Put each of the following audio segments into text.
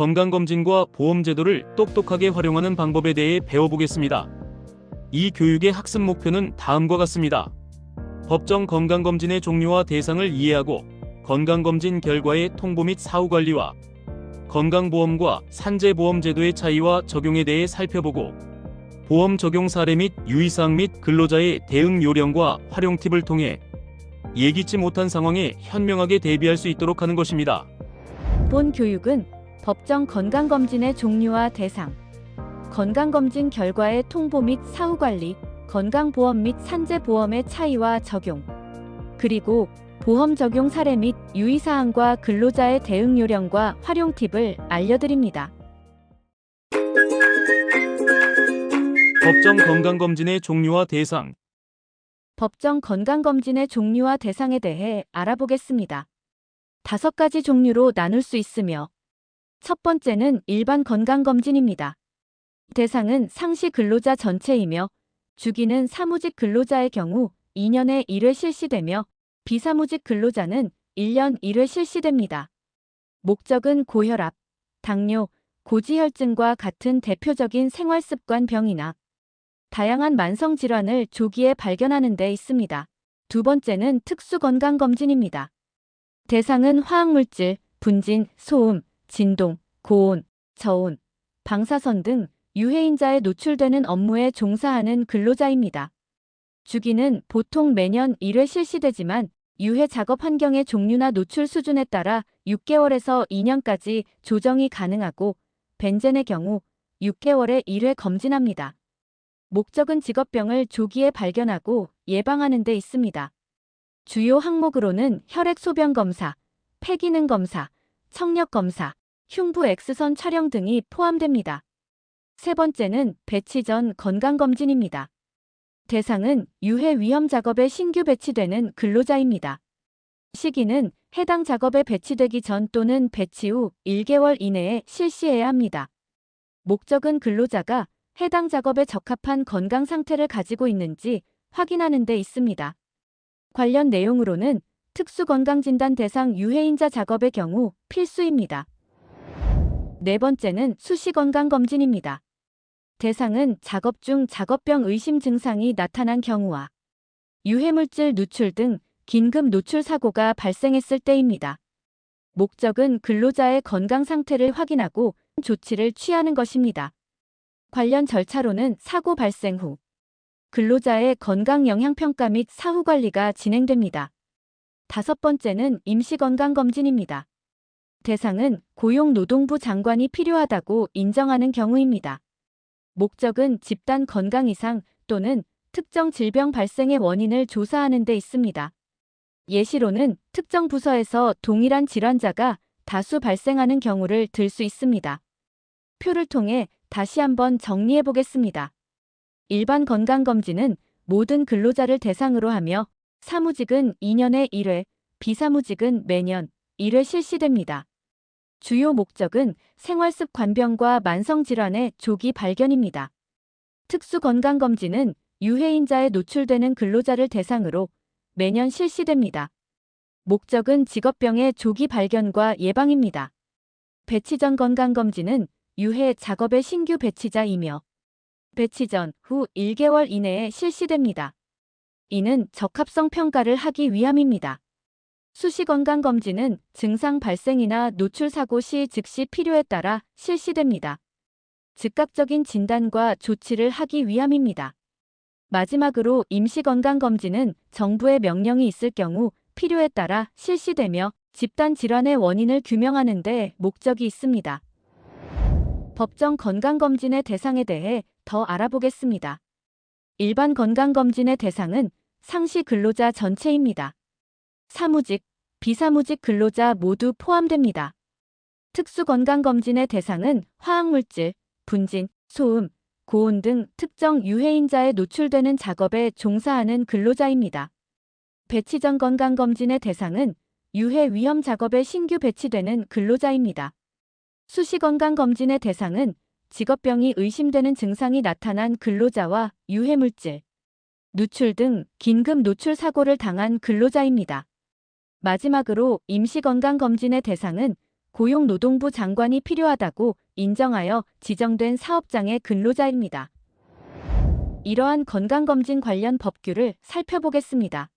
건강검진과 보험제도를 똑똑하게 활용하는 방법에 대해 배워보겠습니다. 이 교육의 학습 목표는 다음과 같습니다. 법정 건강검진의 종류와 대상을 이해하고 건강검진 결과의 통보 및 사후관리와 건강보험과 산재보험제도의 차이와 적용에 대해 살펴보고 보험 적용 사례 및 유의사항 및 근로자의 대응 요령과 활용 팁을 통해 예기치 못한 상황에 현명하게 대비할 수 있도록 하는 것입니다. 본 교육은 법정 건강검진의 종류와 대상, 건강검진 결과의 통보 및 사후관리, 건강보험 및 산재보험의 차이와 적용, 그리고 보험 적용 사례 및 유의사항과 근로자의 대응 요령과 활용 팁을 알려드립니다. 법정 건강검진의 종류와 대상. 법정 건강검진의 종류와 대상에 대해 알아보겠습니다. 5가지 종류로 나눌 수 있으며, 첫 번째는 일반 건강검진입니다. 대상은 상시 근로자 전체이며, 주기는 사무직 근로자의 경우 2년에 1회 실시되며, 비사무직 근로자는 1년 1회 실시됩니다. 목적은 고혈압, 당뇨, 고지혈증과 같은 대표적인 생활습관 병이나 다양한 만성질환을 조기에 발견하는 데 있습니다. 두 번째는 특수건강검진입니다. 대상은 화학물질, 분진, 소음, 진동, 고온, 저온, 방사선 등 유해인자에 노출되는 업무에 종사하는 근로자입니다. 주기는 보통 매년 1회 실시되지만 유해 작업 환경의 종류나 노출 수준에 따라 6개월에서 2년까지 조정이 가능하고 벤젠의 경우 6개월에 1회 검진합니다. 목적은 직업병을 조기에 발견하고 예방하는 데 있습니다. 주요 항목으로는 혈액소변 검사, 폐기능 검사, 청력 검사, 흉부 X선 촬영 등이 포함됩니다. 세 번째는 배치 전 건강검진입니다. 대상은 유해 위험 작업에 신규 배치되는 근로자입니다. 시기는 해당 작업에 배치되기 전 또는 배치 후 1개월 이내에 실시해야 합니다. 목적은 근로자가 해당 작업에 적합한 건강 상태를 가지고 있는지 확인하는 데 있습니다. 관련 내용으로는 특수건강진단 대상 유해인자 작업의 경우 필수입니다. 네 번째는 수시건강검진입니다. 대상은 작업 중 작업병 의심 증상이 나타난 경우와 유해물질 누출 등 긴급 노출 사고가 발생했을 때입니다. 목적은 근로자의 건강 상태를 확인하고 조치를 취하는 것입니다. 관련 절차로는 사고 발생 후 근로자의 건강 영향평가 및 사후관리가 진행됩니다. 다섯 번째는 임시건강검진입니다. 대상은 고용노동부 장관이 필요하다고 인정하는 경우입니다. 목적은 집단 건강 이상 또는 특정 질병 발생의 원인을 조사하는 데 있습니다. 예시로는 특정 부서에서 동일한 질환자가 다수 발생하는 경우를 들 수 있습니다. 표를 통해 다시 한번 정리해 보겠습니다. 일반 건강검진은 모든 근로자를 대상으로 하며 사무직은 2년에 1회, 비사무직은 매년 1회 실시됩니다. 주요 목적은 생활습관병과 만성질환의 조기 발견입니다. 특수건강검진은 유해인자에 노출되는 근로자를 대상으로 매년 실시됩니다. 목적은 직업병의 조기 발견과 예방입니다. 배치 전 건강검진은 유해 작업의 신규 배치자이며 배치 전 후 1개월 이내에 실시됩니다. 이는 적합성 평가를 하기 위함입니다. 수시건강검진은 증상 발생이나 노출 사고 시 즉시 필요에 따라 실시됩니다. 즉각적인 진단과 조치를 하기 위함입니다. 마지막으로 임시건강검진은 정부의 명령이 있을 경우 필요에 따라 실시되며 집단 질환의 원인을 규명하는 데 목적이 있습니다. 법정 건강검진의 대상에 대해 더 알아보겠습니다. 일반 건강검진의 대상은 상시 근로자 전체입니다. 사무직, 비사무직 근로자 모두 포함됩니다. 특수건강검진의 대상은 화학물질, 분진, 소음, 고온 등 특정 유해인자에 노출되는 작업에 종사하는 근로자입니다. 배치 전 건강검진의 대상은 유해 위험 작업에 신규 배치되는 근로자입니다. 수시건강검진의 대상은 직업병이 의심되는 증상이 나타난 근로자와 유해물질, 누출 등 긴급 노출 사고를 당한 근로자입니다. 마지막으로 임시건강검진의 대상은 고용노동부 장관이 필요하다고 인정하여 지정된 사업장의 근로자입니다. 이러한 건강검진 관련 법규를 살펴보겠습니다.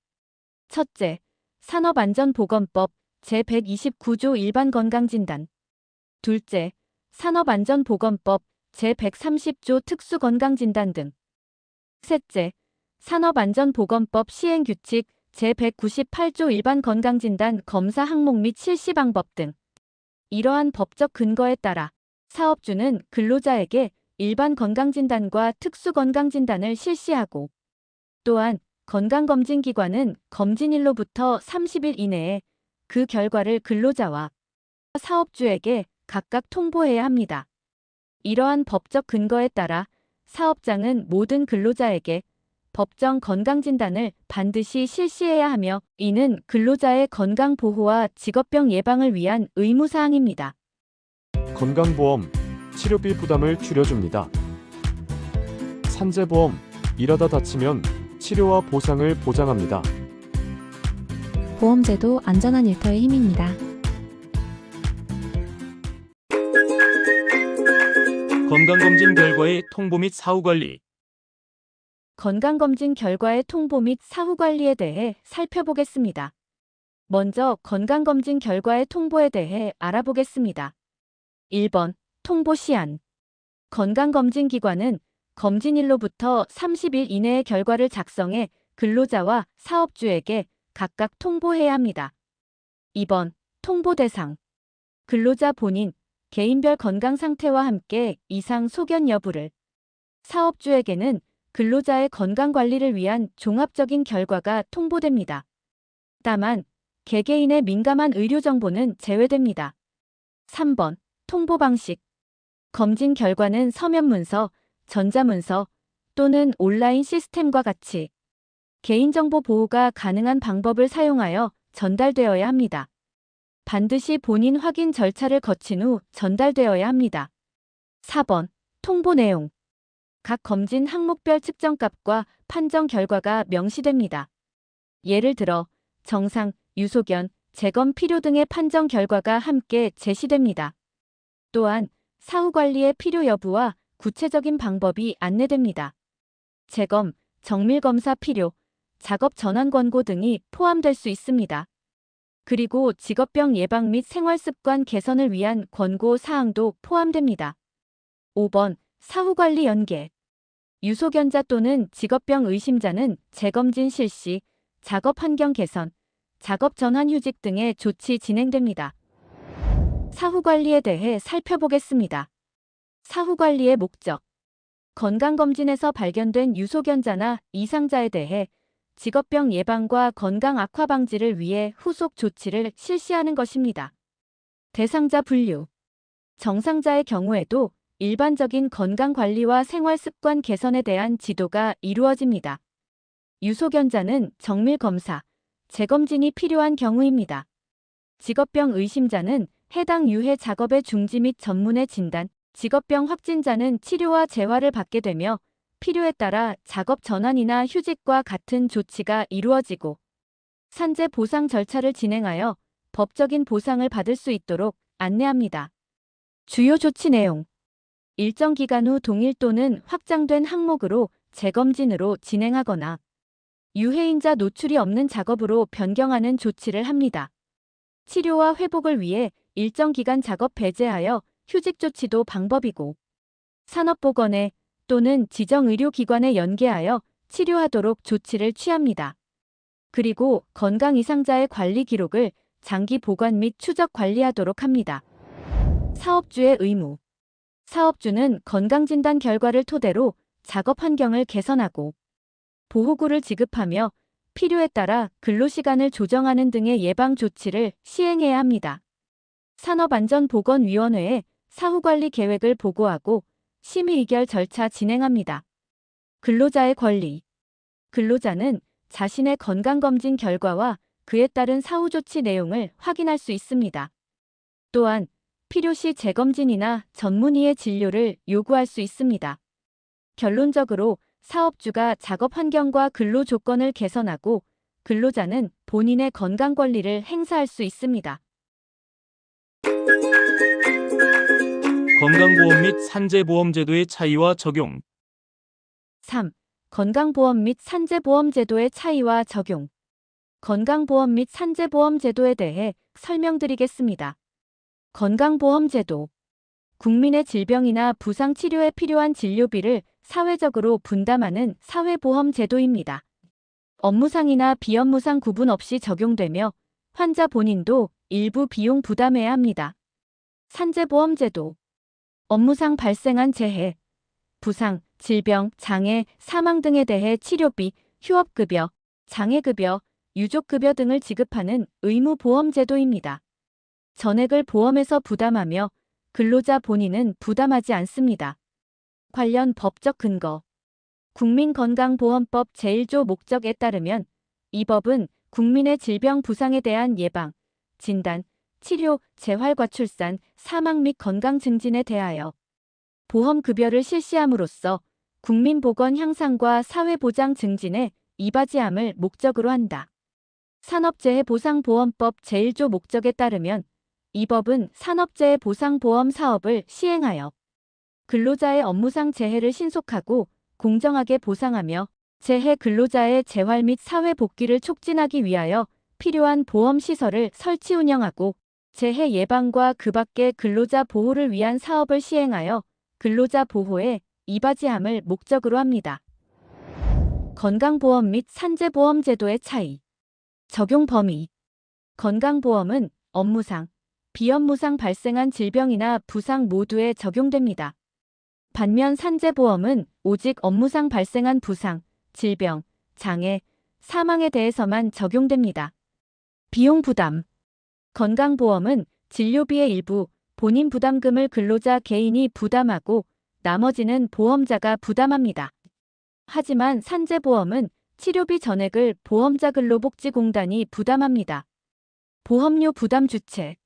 첫째, 산업안전보건법 제129조 일반건강진단. 둘째, 산업안전보건법 제130조 특수건강진단 등. 셋째, 산업안전보건법 시행규칙 제198조 일반건강진단 검사 항목 및 실시 방법 등. 이러한 법적 근거에 따라 사업주는 근로자에게 일반 건강진단과 특수건강진단을 실시하고, 또한 건강검진기관은 검진일로부터 30일 이내에 그 결과를 근로자와 사업주에게 각각 통보해야 합니다. 이러한 법적 근거에 따라 사업장은 모든 근로자에게 법정 건강진단을 반드시 실시해야 하며, 이는 근로자의 건강보호와 직업병 예방을 위한 의무사항입니다. 건강보험, 치료비 부담을 줄여줍니다. 산재보험, 일하다 다치면 치료와 보상을 보장합니다. 보험제도 안전한 일터의 힘입니다. 건강검진 결과의 통보 및 사후관리. 건강검진 결과의 통보 및 사후관리에 대해 살펴보겠습니다. 먼저 건강검진 결과의 통보에 대해 알아보겠습니다. 1번, 통보 시한. 건강검진기관은 검진일로부터 30일 이내의 결과를 작성해 근로자와 사업주에게 각각 통보해야 합니다. 2번, 통보 대상. 근로자 본인, 개인별 건강 상태와 함께 이상 소견 여부를, 사업주에게는 근로자의 건강관리를 위한 종합적인 결과가 통보됩니다. 다만 개개인의 민감한 의료 정보는 제외됩니다. 3번, 통보 방식. 검진 결과는 서면문서, 전자문서 또는 온라인 시스템과 같이 개인정보 보호가 가능한 방법을 사용하여 전달되어야 합니다. 반드시 본인 확인 절차를 거친 후 전달되어야 합니다. 4번, 통보 내용. 각 검진 항목별 측정값과 판정 결과가 명시됩니다. 예를 들어 정상, 유소견, 재검 필요 등의 판정 결과가 함께 제시됩니다. 또한 사후관리의 필요 여부와 구체적인 방법이 안내됩니다. 재검, 정밀검사 필요, 작업 전환 권고 등이 포함될 수 있습니다. 그리고 직업병 예방 및 생활습관 개선을 위한 권고 사항도 포함됩니다. 5번, 사후관리 연계. 유소견자 또는 직업병 의심자는 재검진 실시, 작업 환경 개선, 작업 전환 휴직 등의 조치 진행됩니다. 사후관리에 대해 살펴보겠습니다. 사후관리의 목적. 건강검진에서 발견된 유소견자나 이상자에 대해 직업병 예방과 건강 악화 방지를 위해 후속 조치를 실시하는 것입니다. 대상자 분류. 정상자의 경우에도 일반적인 건강관리와 생활습관 개선에 대한 지도가 이루어집니다. 유소견자는 정밀검사, 재검진이 필요한 경우입니다. 직업병 의심자는 해당 유해 작업의 중지 및 전문의 진단, 직업병 확진자는 치료와 재활을 받게 되며 필요에 따라 작업 전환이나 휴직과 같은 조치가 이루어지고, 산재 보상 절차를 진행하여 법적인 보상을 받을 수 있도록 안내합니다. 주요 조치 내용. 일정 기간 후 동일 또는 확장된 항목으로 재검진으로 진행하거나 유해인자 노출이 없는 작업으로 변경하는 조치를 합니다. 치료와 회복을 위해 일정 기간 작업 배제하여 휴직 조치도 방법이고, 산업보건에 또는 지정의료기관에 연계하여 치료하도록 조치를 취합니다. 그리고 건강 이상자의 관리 기록을 장기 보관 및 추적 관리하도록 합니다. 사업주의 의무. 사업주는 건강진단 결과를 토대로 작업 환경을 개선하고 보호구를 지급하며 필요에 따라 근로시간을 조정하는 등의 예방 조치를 시행해야 합니다. 산업안전보건위원회에 사후관리 계획을 보고하고 심의 의결 절차 진행합니다. 근로자의 권리. 근로자는 자신의 건강검진 결과와 그에 따른 사후조치 내용을 확인할 수 있습니다. 또한 필요시 재검진이나 전문의의 진료를 요구할 수 있습니다. 결론적으로 사업주가 작업 환경과 근로 조건을 개선하고 근로자는 본인의 건강 권리를 행사할 수 있습니다. 건강보험 및 산재보험 제도의 차이와 적용. 3. 건강보험 및 산재보험 제도의 차이와 적용. 건강보험 및 산재보험 제도에 대해 설명드리겠습니다. 건강보험 제도. 국민의 질병이나 부상 치료에 필요한 진료비를 사회적으로 분담하는 사회보험 제도입니다. 업무상이나 비업무상 구분 없이 적용되며 환자 본인도 일부 비용 부담해야 합니다. 산재보험 제도. 업무상 발생한 재해, 부상, 질병, 장애, 사망 등에 대해 치료비, 휴업급여, 장애급여, 유족급여 등을 지급하는 의무보험 제도입니다. 전액을 보험에서 부담하며 근로자 본인은 부담하지 않습니다. 관련 법적 근거. 국민건강보험법 제1조 목적에 따르면 이 법은 국민의 질병 부상에 대한 예방, 진단, 치료, 재활과출산, 사망 및 건강 증진에 대하여 보험급여를 실시함으로써 국민보건 향상과 사회보장 증진에 이바지함을 목적으로 한다. 산업재해보상보험법 제1조 목적에 따르면 이 법은 산업재해보상보험 사업을 시행하여 근로자의 업무상 재해를 신속하고 공정하게 보상하며 재해 근로자의 재활 및 사회 복귀를 촉진하기 위하여 필요한 보험시설을 설치 운영하고 재해 예방과 그 밖의 근로자 보호를 위한 사업을 시행하여 근로자 보호에 이바지함을 목적으로 합니다. 건강보험 및 산재보험 제도의 차이. 적용 범위. 건강보험은 업무상, 비업무상 발생한 질병이나 부상 모두에 적용됩니다. 반면 산재보험은 오직 업무상 발생한 부상, 질병, 장애, 사망에 대해서만 적용됩니다. 비용 부담. 건강보험은 진료비의 일부, 본인 부담금을 근로자 개인이 부담하고 나머지는 보험자가 부담합니다. 하지만 산재보험은 치료비 전액을 보험자 근로복지공단이 부담합니다. 보험료 부담 주체.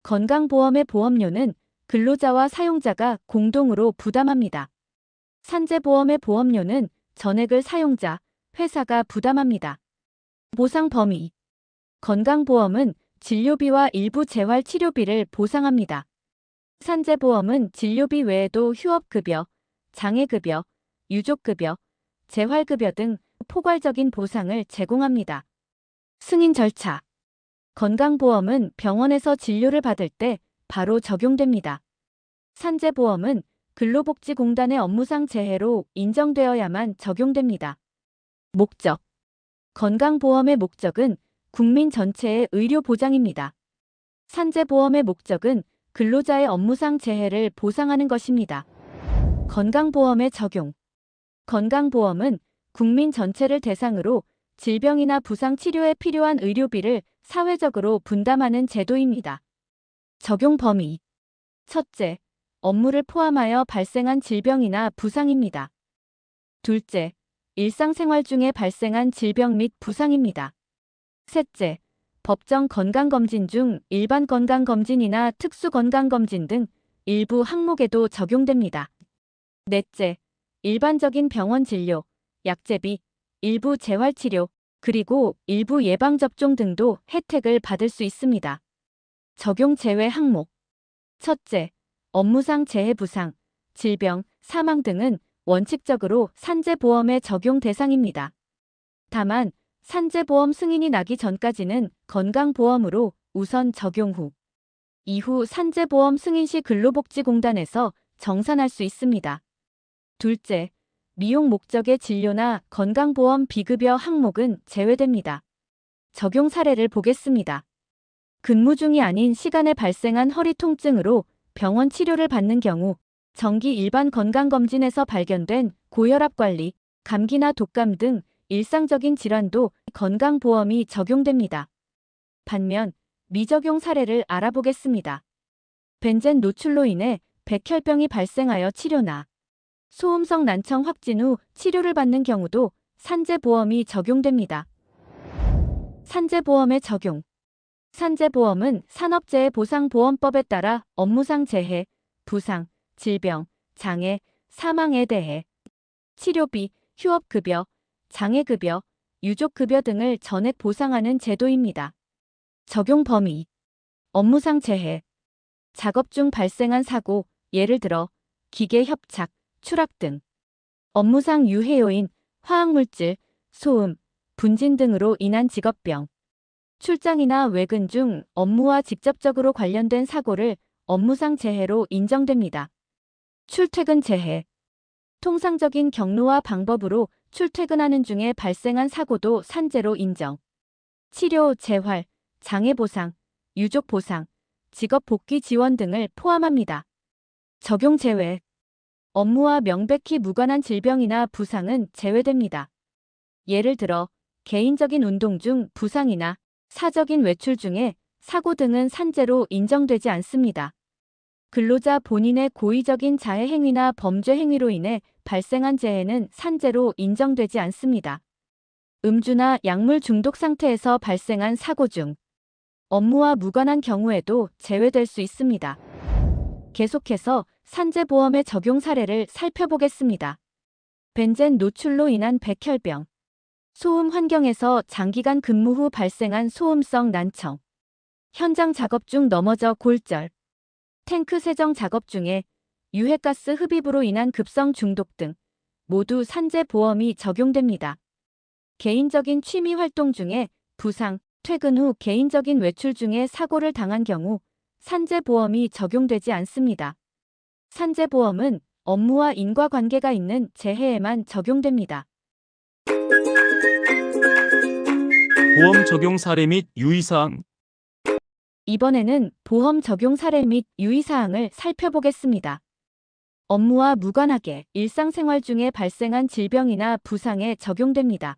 건강보험의 보험료는 근로자와 사용자가 공동으로 부담합니다. 산재보험의 보험료는 전액을 사용자, 회사가 부담합니다. 보상 범위. 건강보험은 진료비와 일부 재활치료비를 보상합니다. 산재보험은 진료비 외에도 휴업급여, 장애급여, 유족급여, 재활급여 등 포괄적인 보상을 제공합니다. 승인 절차. 건강보험은 병원에서 진료를 받을 때 바로 적용됩니다. 산재보험은 근로복지공단의 업무상 재해로 인정되어야만 적용됩니다. 목적. 건강보험의 목적은 국민 전체의 의료 보장입니다. 산재보험의 목적은 근로자의 업무상 재해를 보상하는 것입니다. 건강보험의 적용. 건강보험은 국민 전체를 대상으로 질병이나 부상 치료에 필요한 의료비를 사회적으로 분담하는 제도입니다. 적용 범위. 첫째, 업무를 포함하여 발생한 질병이나 부상입니다. 둘째, 일상생활 중에 발생한 질병 및 부상입니다. 셋째, 법정 건강검진 중 일반 건강검진이나 특수건강검진 등 일부 항목에도 적용됩니다. 넷째, 일반적인 병원 진료, 약제비, 일부 재활치료, 그리고 일부 예방접종 등도 혜택을 받을 수 있습니다. 적용 제외 항목. 첫째, 업무상 재해 부상, 질병, 사망 등은 원칙적으로 산재보험의 적용 대상입니다. 다만 산재보험 승인이 나기 전까지는 건강보험으로 우선 적용 후, 이후 산재보험 승인 시 근로복지공단에서 정산할 수 있습니다. 둘째, 미용 목적의 진료나 건강보험 비급여 항목은 제외됩니다. 적용 사례를 보겠습니다. 근무 중이 아닌 시간에 발생한 허리 통증으로 병원 치료를 받는 경우 정기 일반 건강검진에서 발견된 고혈압 관리, 감기나 독감 등 일상적인 질환도 건강보험이 적용됩니다. 반면 미적용 사례를 알아보겠습니다. 벤젠 노출로 인해 백혈병이 발생하여 치료나 소음성 난청 확진 후 치료를 받는 경우도 산재보험이 적용됩니다. 산재보험의 적용. 산재보험은 산업재해보상보험법에 따라 업무상 재해, 부상, 질병, 장애, 사망에 대해 치료비, 휴업급여, 장애급여, 유족급여 등을 전액 보상하는 제도입니다. 적용 범위. 업무상 재해. 작업 중 발생한 사고, 예를 들어 기계 협착, 추락 등. 업무상 유해 요인, 화학물질, 소음, 분진 등으로 인한 직업병. 출장이나 외근 중 업무와 직접적으로 관련된 사고를 업무상 재해로 인정됩니다. 출퇴근 재해. 통상적인 경로와 방법으로 출퇴근하는 중에 발생한 사고도 산재로 인정. 치료, 재활, 장애 보상, 유족 보상, 직업 복귀 지원 등을 포함합니다. 적용 제외. 업무와 명백히 무관한 질병이나 부상은 제외됩니다. 예를 들어 개인적인 운동 중 부상이나 사적인 외출 중에 사고 등은 산재로 인정되지 않습니다. 근로자 본인의 고의적인 자해 행위나 범죄 행위로 인해 발생한 재해는 산재로 인정되지 않습니다. 음주나 약물 중독 상태에서 발생한 사고 중 업무와 무관한 경우에도 제외될 수 있습니다. 계속해서 산재보험의 적용 사례를 살펴보겠습니다. 벤젠 노출로 인한 백혈병. 소음 환경에서 장기간 근무 후 발생한 소음성 난청. 현장 작업 중 넘어져 골절. 탱크 세정 작업 중에 유해가스 흡입으로 인한 급성 중독 등 모두 산재보험이 적용됩니다. 개인적인 취미 활동 중에 부상, 퇴근 후 개인적인 외출 중에 사고를 당한 경우 산재보험이 적용되지 않습니다. 산재보험은 업무와 인과관계가 있는 재해에만 적용됩니다. 보험 적용 사례 및 유의사항. 이번에는 보험 적용 사례 및 유의사항을 살펴보겠습니다. 업무와 무관하게 일상생활 중에 발생한 질병이나 부상에 적용됩니다.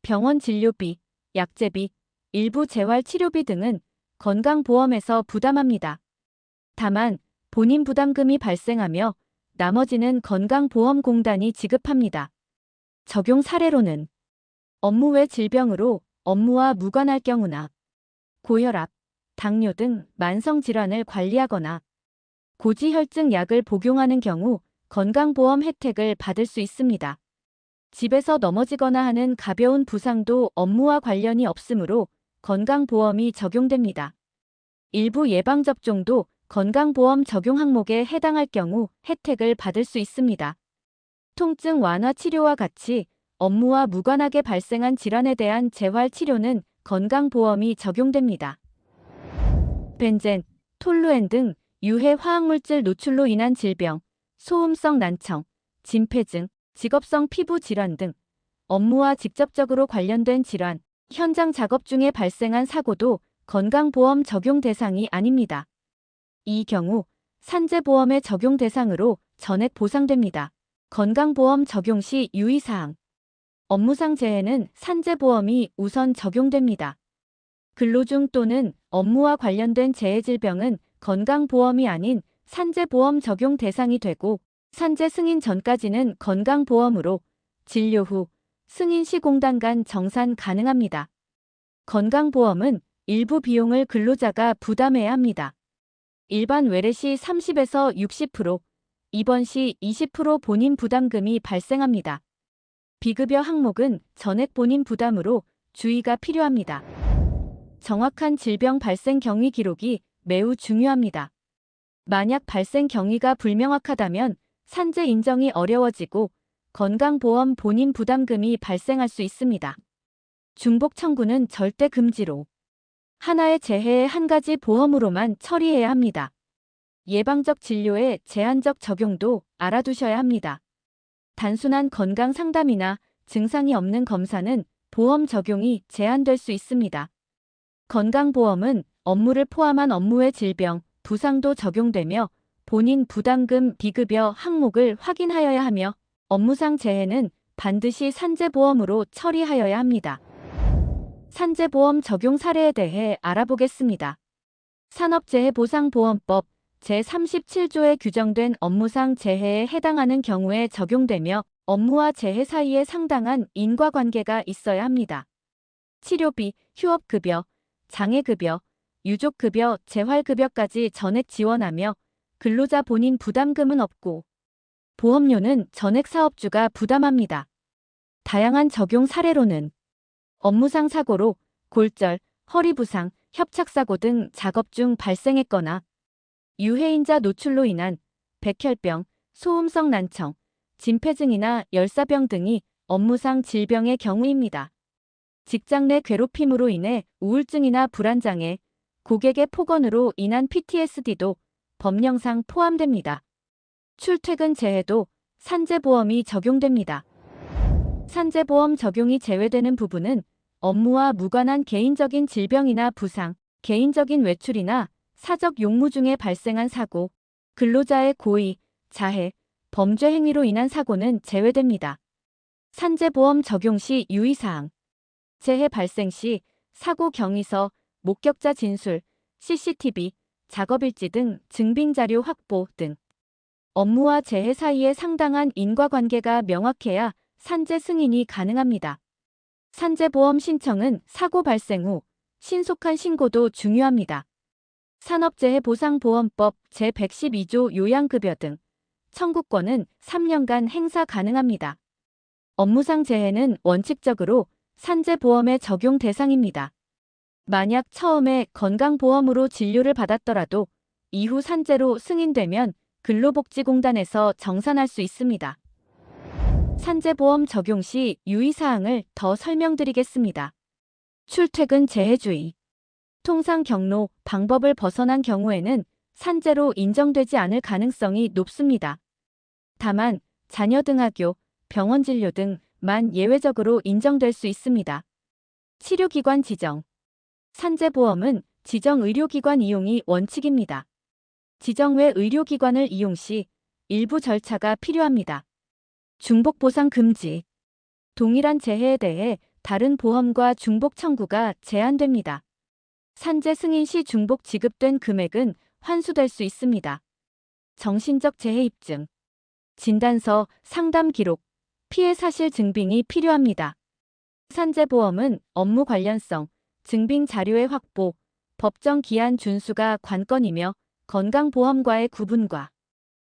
병원 진료비, 약제비, 일부 재활치료비 등은 건강보험에서 부담합니다. 다만 본인 부담금이 발생하며 나머지는 건강보험공단이 지급합니다. 적용 사례로는 업무 외 질병으로 업무와 무관할 경우나 고혈압, 당뇨 등 만성질환을 관리하거나 고지혈증 약을 복용하는 경우 건강보험 혜택을 받을 수 있습니다. 집에서 넘어지거나 하는 가벼운 부상도 업무와 관련이 없으므로 건강보험이 적용됩니다. 일부 예방접종도 건강보험 적용 항목에 해당할 경우 혜택을 받을 수 있습니다. 통증 완화 치료와 같이 업무와 무관하게 발생한 질환에 대한 재활치료는 건강보험이 적용됩니다. 벤젠, 톨루엔 등 유해 화학물질 노출로 인한 질병, 소음성 난청, 진폐증, 직업성 피부 질환 등 업무와 직접적으로 관련된 질환, 현장 작업 중에 발생한 사고도 건강보험 적용 대상이 아닙니다. 이 경우 산재보험의 적용 대상으로 전액 보상됩니다. 건강보험 적용 시 유의사항. 업무상 재해는 산재보험이 우선 적용됩니다. 근로 중 또는 업무와 관련된 재해질병은 건강보험이 아닌 산재보험 적용 대상이 되고 산재 승인 전까지는 건강보험으로 진료 후 승인 시 공단 간 정산 가능합니다. 건강보험은 일부 비용을 근로자가 부담해야 합니다. 일반 외래 시 30에서 60%, 입원 시 20% 본인 부담금이 발생합니다. 비급여 항목은 전액 본인 부담으로 주의가 필요합니다. 정확한 질병 발생 경위 기록이 매우 중요합니다. 만약 발생 경위가 불명확하다면 산재 인정이 어려워지고 건강보험 본인 부담금이 발생할 수 있습니다. 중복 청구는 절대 금지로 하나의 재해의 한 가지 보험으로만 처리해야 합니다. 예방적 진료의 제한적 적용도 알아두셔야 합니다. 단순한 건강 상담이나 증상이 없는 검사는 보험 적용이 제한될 수 있습니다. 건강보험은 업무를 포함한 업무 외 질병, 부상도 적용되며 본인 부담금 비급여 항목을 확인하여야 하며 업무상 재해는 반드시 산재보험으로 처리하여야 합니다. 산재보험 적용 사례에 대해 알아보겠습니다. 산업재해보상보험법 제37조에 규정된 업무상 재해에 해당하는 경우에 적용되며 업무와 재해 사이에 상당한 인과관계가 있어야 합니다. 치료비, 휴업급여, 장애급여, 유족급여, 재활급여까지 전액 지원하며 근로자 본인 부담금은 없고 보험료는 전액 사업주가 부담합니다. 다양한 적용 사례로는 업무상 사고로 골절, 허리 부상, 협착사고 등 작업 중 발생했거나 유해인자 노출로 인한 백혈병, 소음성 난청, 진폐증이나 열사병 등이 업무상 질병의 경우입니다. 직장 내 괴롭힘으로 인해 우울증이나 불안장애, 고객의 폭언으로 인한 PTSD도 법령상 포함됩니다. 출퇴근 재해도 산재보험이 적용됩니다. 산재보험 적용이 제외되는 부분은 업무와 무관한 개인적인 질병이나 부상, 개인적인 외출이나 사적 용무 중에 발생한 사고, 근로자의 고의, 자해, 범죄 행위로 인한 사고는 제외됩니다. 산재보험 적용 시 유의사항. 재해 발생 시 사고 경위서, 목격자 진술, CCTV, 작업일지 등 증빙자료 확보 등 업무와 재해 사이에 상당한 인과관계가 명확해야 산재 승인이 가능합니다. 산재보험 신청은 사고 발생 후 신속한 신고도 중요합니다. 산업재해보상보험법 제112조 요양급여 등 청구권은 3년간 행사 가능합니다. 업무상 재해는 원칙적으로 산재보험의 적용 대상입니다. 만약 처음에 건강보험으로 진료를 받았더라도 이후 산재로 승인되면 근로복지공단에서 정산할 수 있습니다. 산재보험 적용 시 유의사항을 더 설명드리겠습니다. 출퇴근 재해주의. 통상 경로, 방법을 벗어난 경우에는 산재로 인정되지 않을 가능성이 높습니다. 다만 자녀 등하교, 병원 진료 등만 예외적으로 인정될 수 있습니다. 치료기관 지정. 산재보험은 지정 의료기관 이용이 원칙입니다. 지정 외 의료기관을 이용 시 일부 절차가 필요합니다. 중복보상 금지. 동일한 재해에 대해 다른 보험과 중복 청구가 제한됩니다. 산재 승인 시 중복 지급된 금액은 환수될 수 있습니다. 정신적 재해 입증. 진단서, 상담 기록, 피해 사실 증빙이 필요합니다. 산재보험은 업무 관련성, 증빙 자료의 확보, 법정 기한 준수가 관건이며 건강보험과의 구분과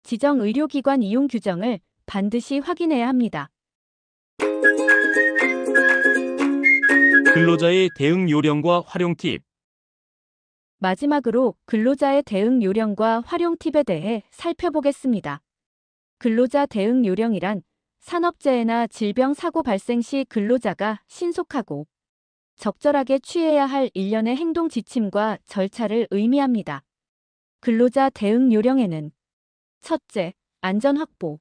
지정 의료기관 이용 규정을 반드시 확인해야 합니다. 근로자의 대응 요령과 활용 팁. 마지막으로 근로자의 대응 요령과 활용 팁에 대해 살펴보겠습니다. 근로자 대응 요령이란 산업재해나 질병 사고 발생 시 근로자가 신속하고 적절하게 취해야 할 일련의 행동 지침과 절차를 의미합니다. 근로자 대응 요령에는 첫째, 안전 확보.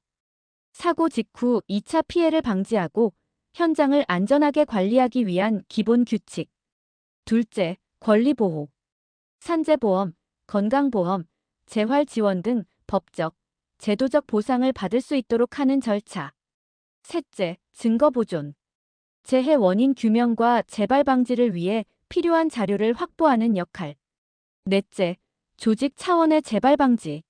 사고 직후 2차 피해를 방지하고 현장을 안전하게 관리하기 위한 기본 규칙. 둘째, 권리 보호. 산재보험, 건강보험, 재활 지원 등 법적, 제도적 보상을 받을 수 있도록 하는 절차. 셋째, 증거 보존. 재해 원인 규명과 재발 방지를 위해 필요한 자료를 확보하는 역할. 넷째, 조직 차원의 재발 방지.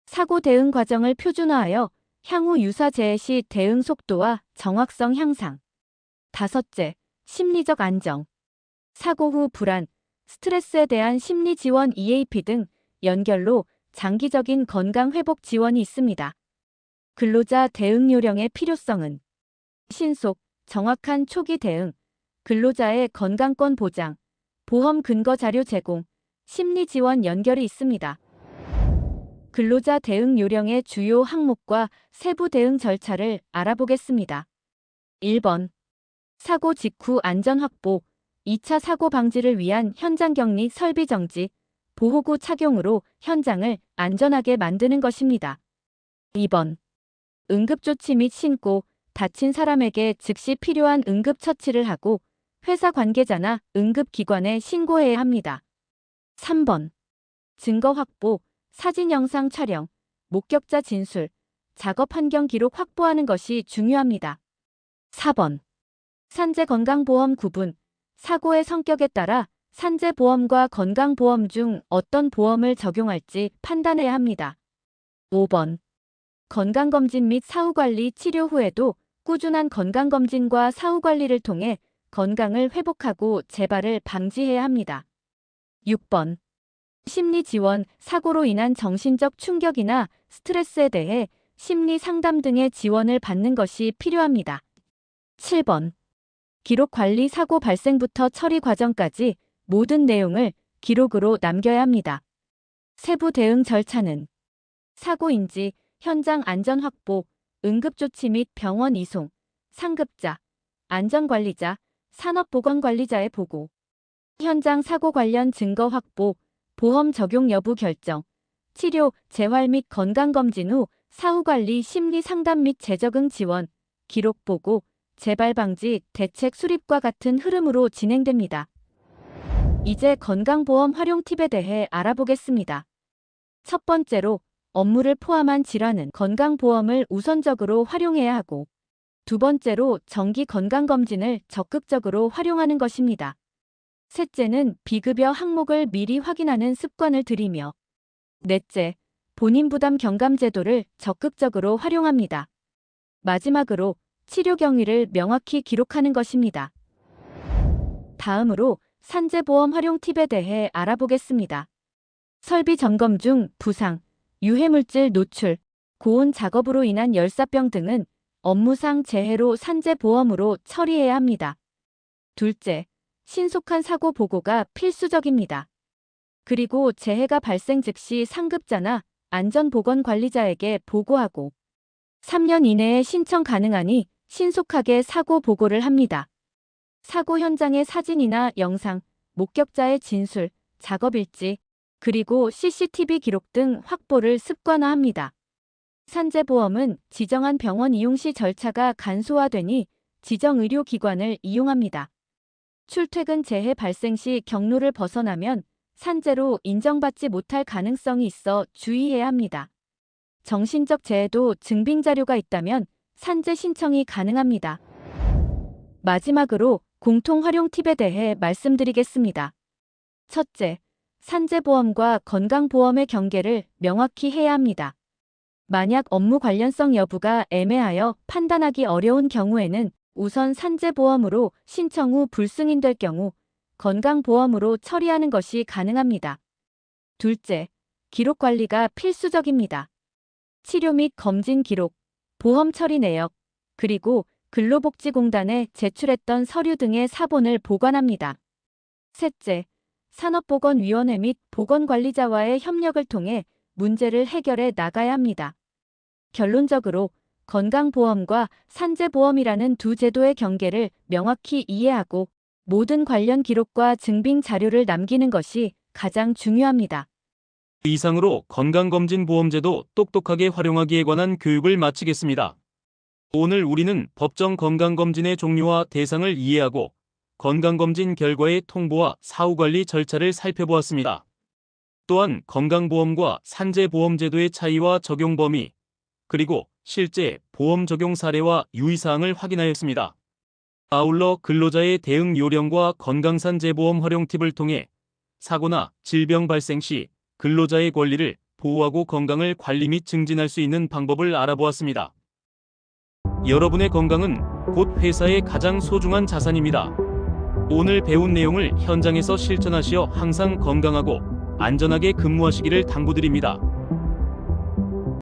사고 대응 과정을 표준화하여 향후 유사 재해 시 대응 속도와 정확성 향상. 다섯째, 심리적 안정. 사고 후 불안, 스트레스에 대한 심리 지원 EAP 등 연결로 장기적인 건강 회복 지원이 있습니다. 근로자 대응 요령의 필요성은 신속, 정확한 초기 대응, 근로자의 건강권 보장, 보험 근거 자료 제공, 심리 지원 연결이 있습니다. 근로자 대응 요령의 주요 항목과 세부 대응 절차를 알아보겠습니다. 1번. 사고 직후 안전 확보, 2차 사고 방지를 위한 현장 격리 설비 정지, 보호구 착용으로 현장을 안전하게 만드는 것입니다. 2번. 응급조치 및 신고, 다친 사람에게 즉시 필요한 응급처치를 하고 회사 관계자나 응급기관에 신고해야 합니다. 3번. 증거 확보, 사진 영상 촬영, 목격자 진술, 작업 환경 기록 확보하는 것이 중요합니다. 4번. 산재건강보험 구분, 사고의 성격에 따라 산재보험과 건강보험 중 어떤 보험을 적용할지 판단해야 합니다. 5번. 건강검진 및 사후관리 치료 후에도 꾸준한 건강검진과 사후관리를 통해 건강을 회복하고 재발을 방지해야 합니다. 6번. 심리지원, 사고로 인한 정신적 충격이나 스트레스에 대해 심리상담 등의 지원을 받는 것이 필요합니다. 7번. 기록관리 사고 발생부터 처리 과정까지 모든 내용을 기록으로 남겨야 합니다. 세부 대응 절차는 사고 인지, 현장 안전 확보, 응급조치 및 병원 이송, 상급자, 안전관리자, 산업보건관리자의 보고, 현장 사고 관련 증거 확보, 보험 적용 여부 결정, 치료, 재활 및 건강검진 후 사후관리 심리 상담 및 재적응 지원, 기록 보고, 재발 방지, 대책 수립과 같은 흐름으로 진행됩니다. 이제 건강보험 활용 팁에 대해 알아보겠습니다. 첫 번째로, 업무를 포함한 질환은 건강보험을 우선적으로 활용해야 하고, 두 번째로 정기 건강검진을 적극적으로 활용하는 것입니다. 셋째는 비급여 항목을 미리 확인하는 습관을 들이며, 넷째, 본인 부담 경감 제도를 적극적으로 활용합니다. 마지막으로 치료 경위를 명확히 기록하는 것입니다. 다음으로 산재보험 활용 팁에 대해 알아보겠습니다. 설비 점검 중 부상, 유해물질 노출, 고온 작업으로 인한 열사병 등은 업무상 재해로 산재보험으로 처리해야 합니다. 둘째, 신속한 사고 보고가 필수적입니다. 그리고 재해가 발생 즉시 상급자나 안전보건관리자에게 보고하고 3년 이내에 신청 가능하니 신속하게 사고 보고를 합니다. 사고 현장의 사진이나 영상, 목격자의 진술, 작업일지, 그리고 CCTV 기록 등 확보를 습관화합니다. 산재보험은 지정한 병원 이용 시 절차가 간소화되니 지정 의료기관을 이용합니다. 출퇴근 재해 발생 시 경로를 벗어나면 산재로 인정받지 못할 가능성이 있어 주의해야 합니다. 정신적 재해도 증빙 자료가 있다면 산재 신청이 가능합니다. 마지막으로 공통 활용 팁에 대해 말씀드리겠습니다. 첫째, 산재보험과 건강보험의 경계를 명확히 해야 합니다. 만약 업무 관련성 여부가 애매하여 판단하기 어려운 경우에는 우선 산재보험으로 신청 후 불승인될 경우 건강보험으로 처리하는 것이 가능합니다. 둘째, 기록 관리가 필수적입니다. 치료 및 검진 기록, 보험 처리 내역, 그리고 근로복지공단에 제출했던 서류 등의 사본을 보관합니다. 셋째, 산업보건위원회 및 보건관리자와의 협력을 통해 문제를 해결해 나가야 합니다. 결론적으로 건강보험과 산재보험이라는 두 제도의 경계를 명확히 이해하고 모든 관련 기록과 증빙 자료를 남기는 것이 가장 중요합니다. 이상으로 건강검진 보험제도 똑똑하게 활용하기에 관한 교육을 마치겠습니다. 오늘 우리는 법정 건강검진의 종류와 대상을 이해하고 건강검진 결과의 통보와 사후관리 절차를 살펴보았습니다. 또한 건강보험과 산재보험제도의 차이와 적용 범위, 그리고 실제 보험 적용 사례와 유의사항을 확인하였습니다. 아울러 근로자의 대응 요령과 건강산재보험 활용 팁을 통해 사고나 질병 발생 시 근로자의 권리를 보호하고 건강을 관리 및 증진할 수 있는 방법을 알아보았습니다. 여러분의 건강은 곧 회사의 가장 소중한 자산입니다. 오늘 배운 내용을 현장에서 실천하시어 항상 건강하고 안전하게 근무하시기를 당부드립니다.